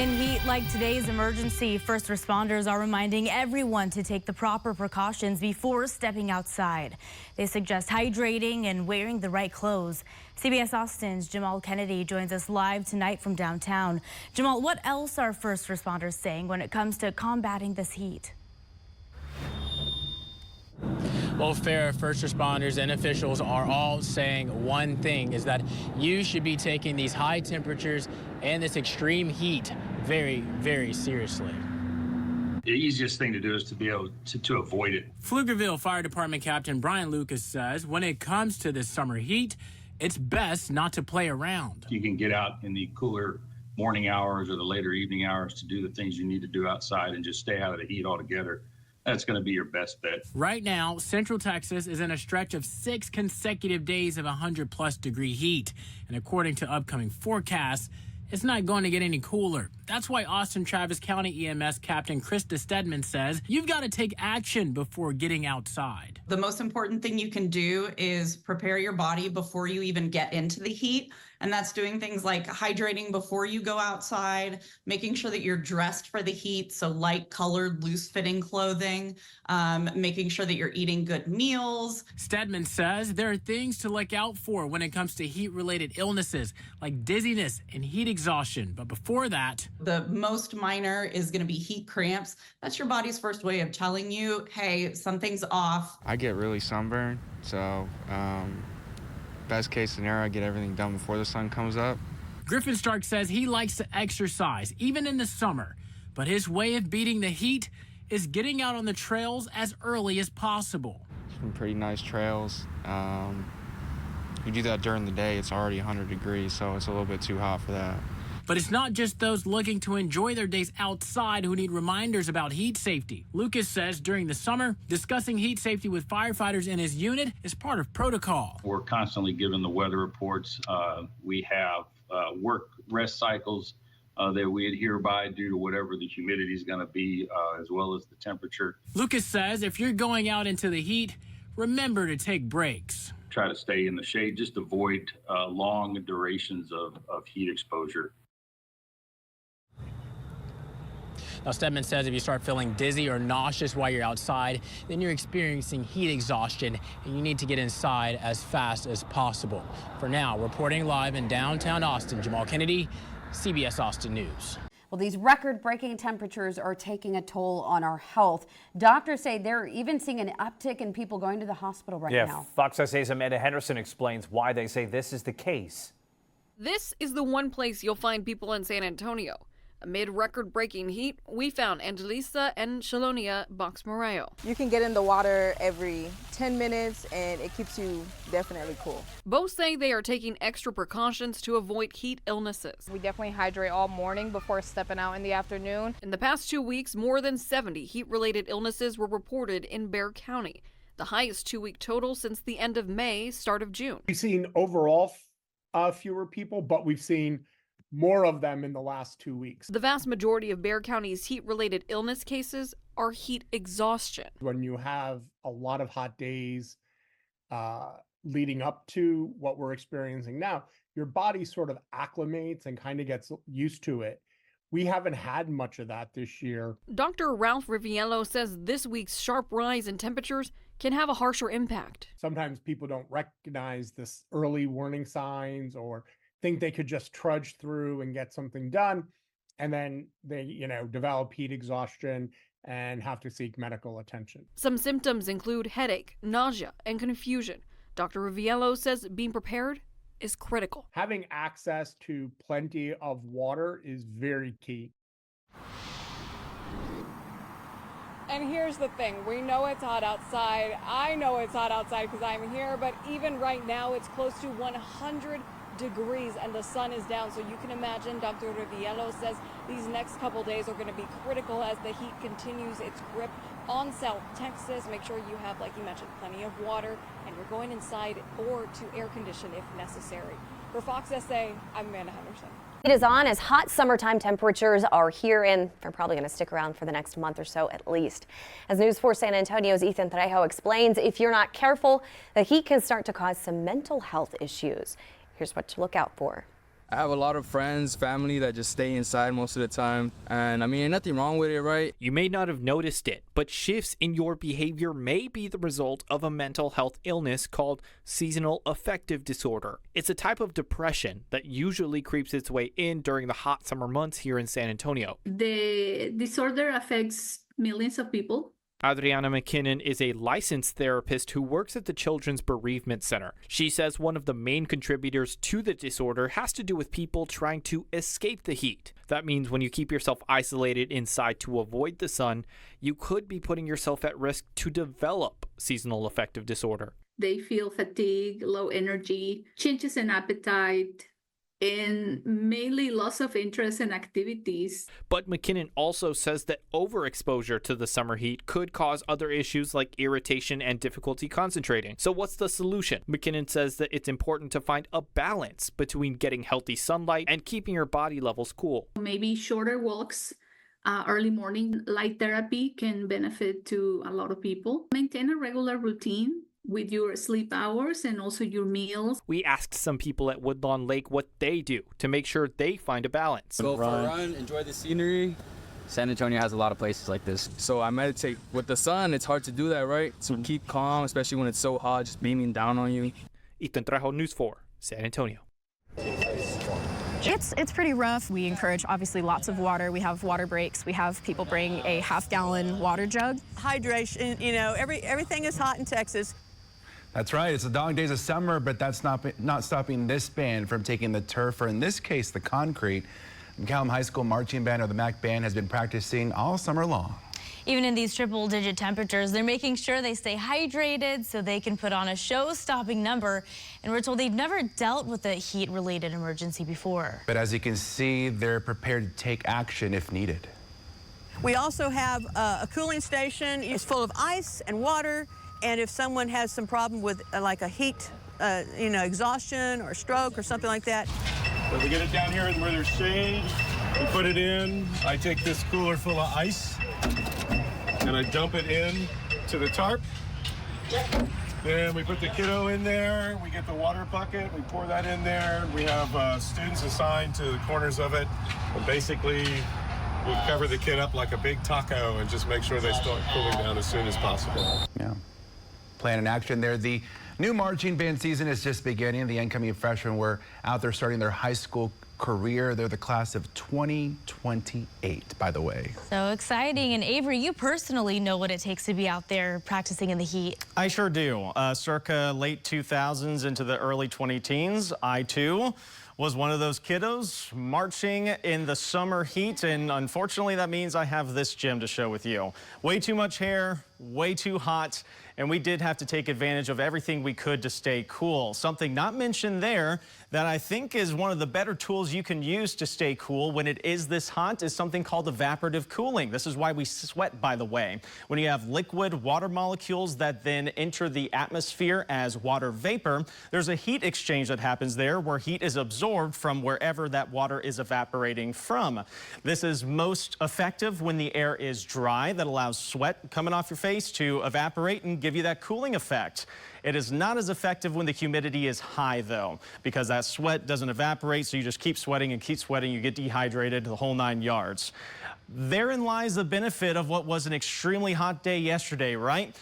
In heat like today's emergency, first responders are reminding everyone to take the proper precautions before stepping outside. They suggest hydrating and wearing the right clothes. CBS Austin's Jamal Kennedy joins us live tonight from downtown. Jamal, what else are first responders saying when it comes to combating this heat? Well, fair first responders and officials are all saying one thing, is that you should be taking these high temperatures and this extreme heat very, very seriously. The easiest thing to do is to be able to avoid it. Pflugerville Fire Department Captain Brian Lucas says when it comes to this summer heat, it's best not to play around. You can get out in the cooler morning hours or the later evening hours to do the things you need to do outside and just stay out of the heat altogether. That's going to be your best bet. Right now, Central Texas is in a stretch of 6 consecutive days of 100-plus degree heat. And according to upcoming forecasts, it's not going to get any cooler. That's why Austin Travis County EMS Captain Krista Stedman says you've got to take action before getting outside. The most important thing you can do is prepare your body before you even get into the heat. And that's doing things like hydrating before you go outside, making sure that you're dressed for the heat, so light colored, loose fitting clothing, making sure that you're eating good meals. Stedman says there are things to look out for when it comes to heat-related illnesses like dizziness and heat exhaustion. But before that, the most minor is going to be heat cramps. That's your body's first way of telling you, hey, something's off. I get really sunburned, so best case scenario, I get everything done before the sun comes up. Griffin Stark says he likes to exercise, even in the summer. But his way of beating the heat is getting out on the trails as early as possible. Some pretty nice trails. You do that during the day, it's already 100 degrees, so it's a little bit too hot for that. But it's not just those looking to enjoy their days outside who need reminders about heat safety. Lucas says during the summer, discussing heat safety with firefighters in his unit is part of protocol. We're constantly given the weather reports. We have work rest cycles that we adhere by due to whatever the humidity is going to be, as well as the temperature. Lucas says if you're going out into the heat, remember to take breaks. Try to stay in the shade, just avoid long durations of heat exposure. Now, Stedman says if you start feeling dizzy or nauseous while you're outside, then you're experiencing heat exhaustion and you need to get inside as fast as possible. For now, reporting live in downtown Austin, Jamal Kennedy, CBS Austin News. Well, these record-breaking temperatures are taking a toll on our health. Doctors say they're even seeing an uptick in people going to the hospital right now. Fox SA's Amanda Henderson explains why they say this is the case. This is the one place you'll find people in San Antonio. Amid record-breaking heat, we found Angelisa and Shalonia Boxmarayo. You can get in the water every 10 minutes and it keeps you definitely cool. Both say they are taking extra precautions to avoid heat illnesses. We definitely hydrate all morning before stepping out in the afternoon. In the past 2 weeks, more than 70 heat-related illnesses were reported in Bexar County, the highest 2-week total since the end of May, start of June. We've seen overall fewer people, but we've seen more of them in the last 2 weeks. The vast majority of Bexar County's heat-related illness cases are heat exhaustion. When you have a lot of hot days leading up to what we're experiencing now, your body sort of acclimates and kind of gets used to it. We haven't had much of that this year. Dr. Ralph Riviello says this week's sharp rise in temperatures can have a harsher impact. Sometimes people don't recognize this early warning signs or think they could just trudge through and get something done, and then they, develop heat exhaustion and have to seek medical attention. Some symptoms include headache, nausea, and confusion. Dr. Riviello says being prepared is critical. Having access to plenty of water is very key. And here's the thing, we know it's hot outside. I know it's hot outside because I'm here, but even right now it's close to 100 degrees and the sun is down. So you can imagine, Dr. Riviello says these next couple days are going to be critical as the heat continues its grip on South Texas. Make sure you have, like you mentioned, plenty of water and you're going inside or to air condition if necessary. For Fox SA, I'm Amanda Henderson. It is on as hot summertime temperatures are here, and they're probably going to stick around for the next month or so at least. As News 4 San Antonio's Ethan Trejo explains, if you're not careful, the heat can start to cause some mental health issues. Here's what to look out for. I have a lot of friends, family that just stay inside most of the time. And I mean, ain't nothing wrong with it, right? You may not have noticed it, but shifts in your behavior may be the result of a mental health illness called seasonal affective disorder. It's a type of depression that usually creeps its way in during the hot summer months here in San Antonio. The disorder affects millions of people. Adriana McKinnon is a licensed therapist who works at the Children's Bereavement Center. She says one of the main contributors to the disorder has to do with people trying to escape the heat. That means when you keep yourself isolated inside to avoid the sun, you could be putting yourself at risk to develop seasonal affective disorder. They feel fatigue, low energy, changes in appetite, and mainly loss of interest in activities. But McKinnon also says that overexposure to the summer heat could cause other issues like irritation and difficulty concentrating. So what's the solution? McKinnon says that it's important to find a balance between getting healthy sunlight and keeping your body levels cool. Maybe shorter walks, early morning light therapy can benefit to a lot of people. Maintain a regular routine with your sleep hours and also your meals. We asked some people at Woodlawn Lake what they do to make sure they find a balance. Go for a run, enjoy the scenery. San Antonio has a lot of places like this. So I meditate. With the sun, it's hard to do that, right? So keep calm, especially when it's so hot, just beaming down on you. Ethan Trejo, News 4, San Antonio. It's pretty rough. We encourage, obviously, lots of water. We have water breaks. We have people bring a half-gallon water jug. Hydration, you know, everything is hot in Texas. That's right. It's the dog days of summer, but that's not stopping this band from taking the turf, or in this case, the concrete. McCallum High School Marching Band, or the MAC Band, has been practicing all summer long. Even in these triple-digit temperatures, they're making sure they stay hydrated so they can put on a show-stopping number. And we're told they've never dealt with a heat-related emergency before. But as you can see, they're prepared to take action if needed. We also have a cooling station. It's full of ice and water. And if someone has some problem with like a heat, exhaustion or stroke or something like that. So we get it down here where there's shade, we put it in. I take this cooler full of ice and I dump it in to the tarp. Then we put the kiddo in there. We get the water bucket, we pour that in there. We have students assigned to the corners of it. And basically, we cover the kid up like a big taco and just make sure they start cooling down as soon as possible. Yeah. Plan in action there. The new marching band season is just beginning. The incoming freshmen were out there starting their high school career. They're the class of 2028, by the way. So exciting. And Avery, you personally know what it takes to be out there practicing in the heat. I sure do. Circa late 2000s into the early 2010s, I too was one of those kiddos marching in the summer heat, and unfortunately that means I have this gym to show with you. Way too much hair, way too hot, and we did have to take advantage of everything we could to stay cool. Something not mentioned there that I think is one of the better tools you can use to stay cool when it is this hot is something called evaporative cooling. This is why we sweat, by the way. When you have liquid water molecules that then enter the atmosphere as water vapor, there's a heat exchange that happens there where heat is absorbed from wherever that water is evaporating from. This is most effective when the air is dry. That allows sweat coming off your face to evaporate and give you that cooling effect. It is not as effective when the humidity is high, though, because that sweat doesn't evaporate, so you just keep sweating and keep sweating. You get dehydrated, the whole 9 yards. Therein lies the benefit of what was an extremely hot day yesterday, right?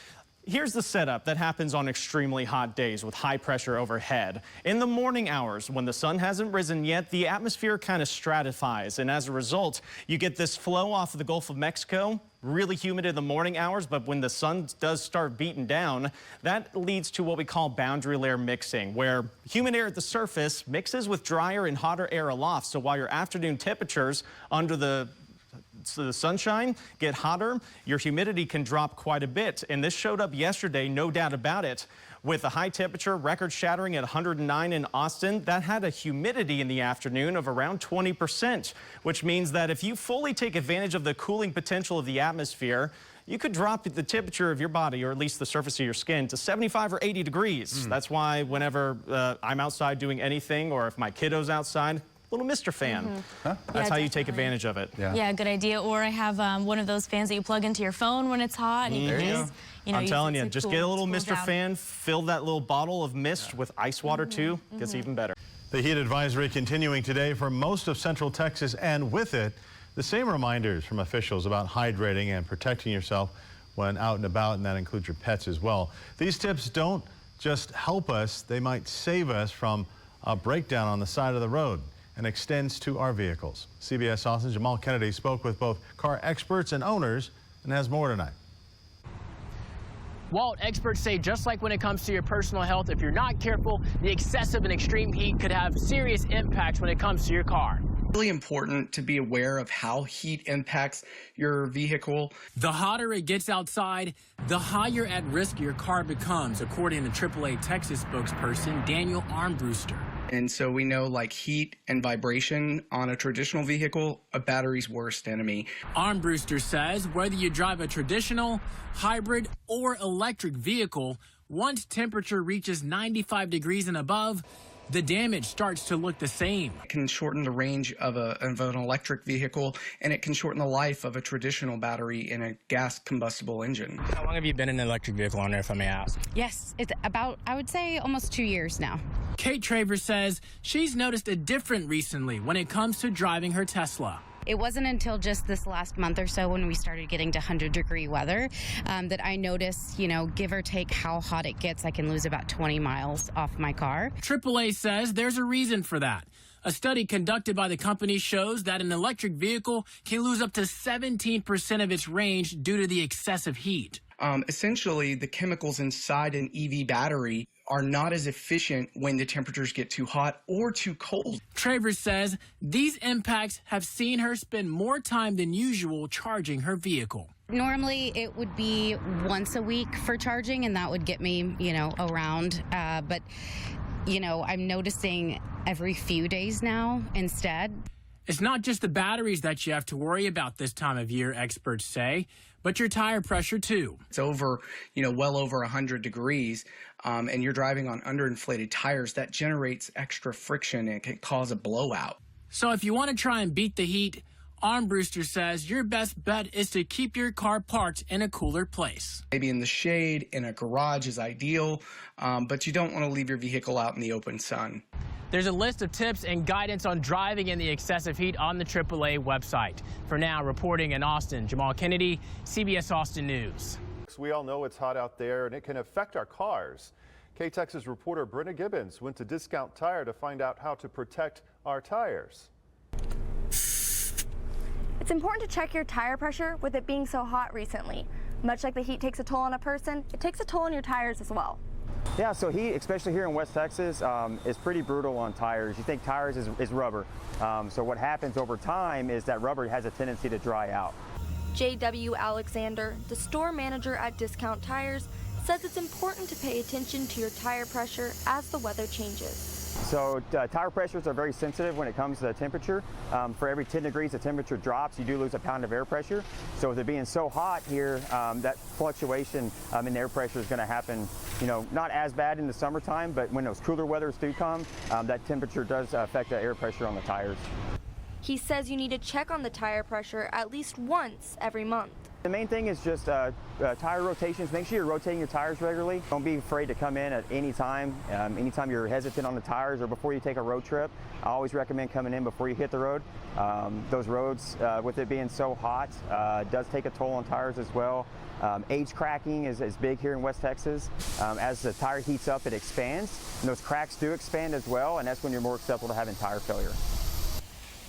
Here's the setup that happens on extremely hot days with high pressure overhead. In the morning hours, when the sun hasn't risen yet, the atmosphere kind of stratifies, and as a result, you get this flow off of the Gulf of Mexico, really humid in the morning hours, but when the sun does start beating down, that leads to what we call boundary layer mixing, where humid air at the surface mixes with drier and hotter air aloft. So while your afternoon temperatures under the sunshine get hotter, your humidity can drop quite a bit. And this showed up yesterday, no doubt about it, with a high temperature record shattering at 109 in Austin. That had a humidity in the afternoon of around 20%, which means that if you fully take advantage of the cooling potential of the atmosphere, you could drop the temperature of your body, or at least the surface of your skin, to 75 or 80 degrees. That's why whenever I'm outside doing anything, or if my kiddo's outside, little Mr. Fan. That's how you take advantage of it. Yeah, good idea. Or I have one of those fans that you plug into your phone when it's hot. And There you you can go. just, I'm telling you, use it to just cool- get a little cool Mr. down. Fan, fill that little bottle of mist with ice water too. Gets even better. The heat advisory continuing today for most of Central Texas, and with it, the same reminders from officials about hydrating and protecting yourself when out and about, and that includes your pets as well. These tips don't just help us, they might save us from a breakdown on the side of the road and extends to our vehicles. CBS Austin's Jamal Kennedy spoke with both car experts and owners and has more tonight. Walt, experts say just like when it comes to your personal health, if you're not careful, the excessive and extreme heat could have serious impacts when it comes to your car. Really important to be aware of how heat impacts your vehicle. The hotter it gets outside, the higher at risk your car becomes, according to AAA Texas spokesperson Daniel Armbruster. And so we know, like heat and vibration on a traditional vehicle, a battery's worst enemy. Armbruster says whether you drive a traditional, hybrid, or electric vehicle, once temperature reaches 95 degrees and above, the damage starts to look the same. It can shorten the range of an electric vehicle, and it can shorten the life of a traditional battery in a gas combustible engine. How long have you been an electric vehicle owner, if I may ask? Yes, it's about, I would say, almost 2 years now. Kate Travers says she's noticed a difference recently when it comes to driving her Tesla. It wasn't until just this last month or so when we started getting to 100-degree weather that I noticed, give or take how hot it gets, I can lose about 20 miles off my car. AAA says there's a reason for that. A study conducted by the company shows that an electric vehicle can lose up to 17% of its range due to the excessive heat. Essentially, the chemicals inside an EV battery are not as efficient when the temperatures get too hot or too cold. Travers says these impacts have seen her spend more time than usual charging her vehicle. Normally, it would be once a week for charging, and that would get me, around. But I'm noticing every few days now instead. It's not just the batteries that you have to worry about this time of year, experts say, but your tire pressure too. It's over, well over 100 degrees, and you're driving on underinflated tires. That generates extra friction and can cause a blowout. So if you want to try and beat the heat, Armbruster says your best bet is to keep your car parked in a cooler place. Maybe in the shade, in a garage is ideal, but you don't want to leave your vehicle out in the open sun. There's a list of tips and guidance on driving in the excessive heat on the AAA website. For now, reporting in Austin, Jamal Kennedy, CBS Austin News. We all know it's hot out there and it can affect our cars. KTexas reporter Brenna Gibbons went to Discount Tire to find out how to protect our tires. It's important to check your tire pressure with it being so hot recently. Much like the heat takes a toll on a person, it takes a toll on your tires as well. Yeah, so heat, especially here in West Texas, is pretty brutal on tires. You think tires is rubber. So what happens over time is that rubber has a tendency to dry out. J.W. Alexander, the store manager at Discount Tires, says it's important to pay attention to your tire pressure as the weather changes. So tire pressures are very sensitive when it comes to temperature. For every 10 degrees the temperature drops, you do lose a pound of air pressure. So with it being so hot here, that fluctuation in air pressure is going to happen, not as bad in the summertime, but when those cooler weathers do come, that temperature does affect the air pressure on the tires. He says you need to check on the tire pressure at least once every month. The main thing is just tire rotations. Make sure you're rotating your tires regularly. Don't be afraid to come in at any time. Anytime you're hesitant on the tires or before you take a road trip, I always recommend coming in before you hit the road. Those roads, with it being so hot, does take a toll on tires as well. Age cracking is big here in West Texas. As the tire heats up, it expands, and those cracks do expand as well, and that's when you're more susceptible to having tire failure.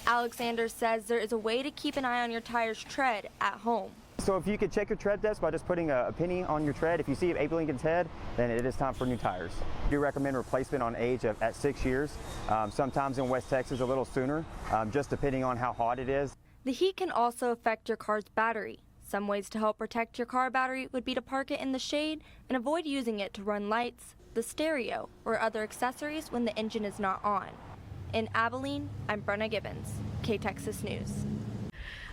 Alexander says there is a way to keep an eye on your tire's tread at home. So if you could check your tread depth by just putting a penny on your tread, if you see Abe Lincoln's head, then it is time for new tires. We do recommend replacement on age at 6 years. Sometimes in West Texas a little sooner, just depending on how hot it is. The heat can also affect your car's battery. Some ways to help protect your car battery would be to park it in the shade and avoid using it to run lights, the stereo, or other accessories when the engine is not on. In Abilene, I'm Brenna Gibbons, KTexas News.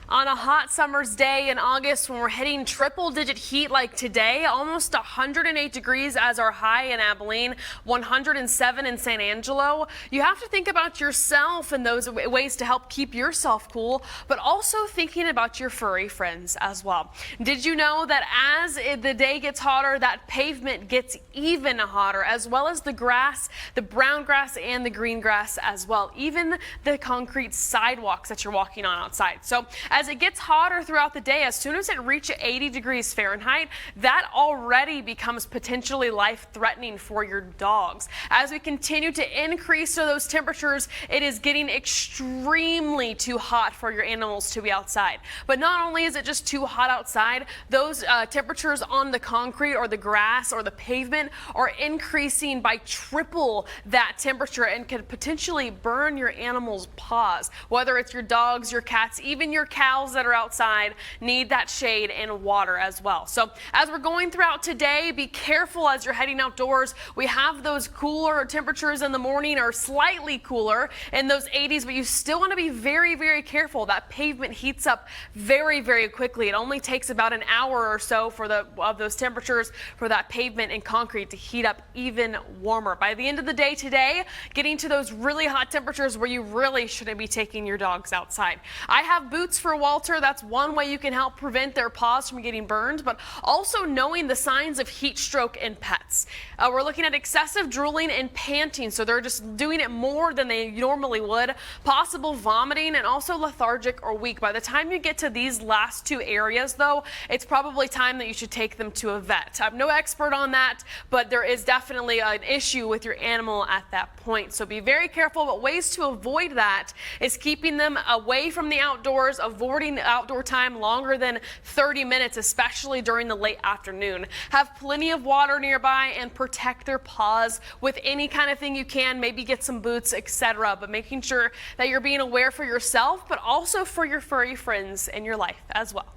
On a hot summer's day in August, when we're hitting triple-digit heat like today, almost 108 degrees as our high in Abilene, 107 in San Angelo, you have to think about yourself and those ways to help keep yourself cool, but also thinking about your furry friends as well. Did you know that as the day gets hotter, that pavement gets even hotter, as well as the grass, the brown grass and the green grass as well, even the concrete sidewalks that you're walking on outside. So as it gets hotter throughout the day, as soon as it reaches 80 degrees Fahrenheit, that already becomes potentially life-threatening for your dogs. As we continue to increase those temperatures, it is getting extremely too hot for your animals to be outside. But not only is it just too hot outside, those temperatures on the concrete or the grass or the pavement are increasing by triple that temperature and could potentially burn your animals' paws. Whether it's your dogs, your cats, even your cows that are outside need that shade and water as well. So as we're going throughout today, be careful as you're heading outdoors. We have those cooler temperatures in the morning, or slightly cooler in those 80s, but you still want to be very, very careful. That pavement heats up very, very quickly. It only takes about an hour or so for those temperatures for that pavement and concrete to heat up even warmer. By the end of the day today, getting to those really hot temperatures where you really shouldn't be taking your dogs outside. I have boots for Walter. That's one way you can help prevent their paws from getting burned, but also knowing the signs of heat stroke in pets. We're looking at excessive drooling and panting, so they're just doing it more than they normally would, possible vomiting, and also lethargic or weak. By the time you get to these last two areas, though, it's probably time that you should take them to a vet. I'm no expert on that, but there is definitely an issue with your animal at that point, so be very careful. But ways to avoid that is keeping them away from the outdoors, avoiding outdoor time longer than 30 minutes, especially during the late afternoon. Have plenty of water nearby and protect their paws with any kind of thing you can. Maybe get some boots, etc. But making sure that you're being aware for yourself, but also for your furry friends in your life as well.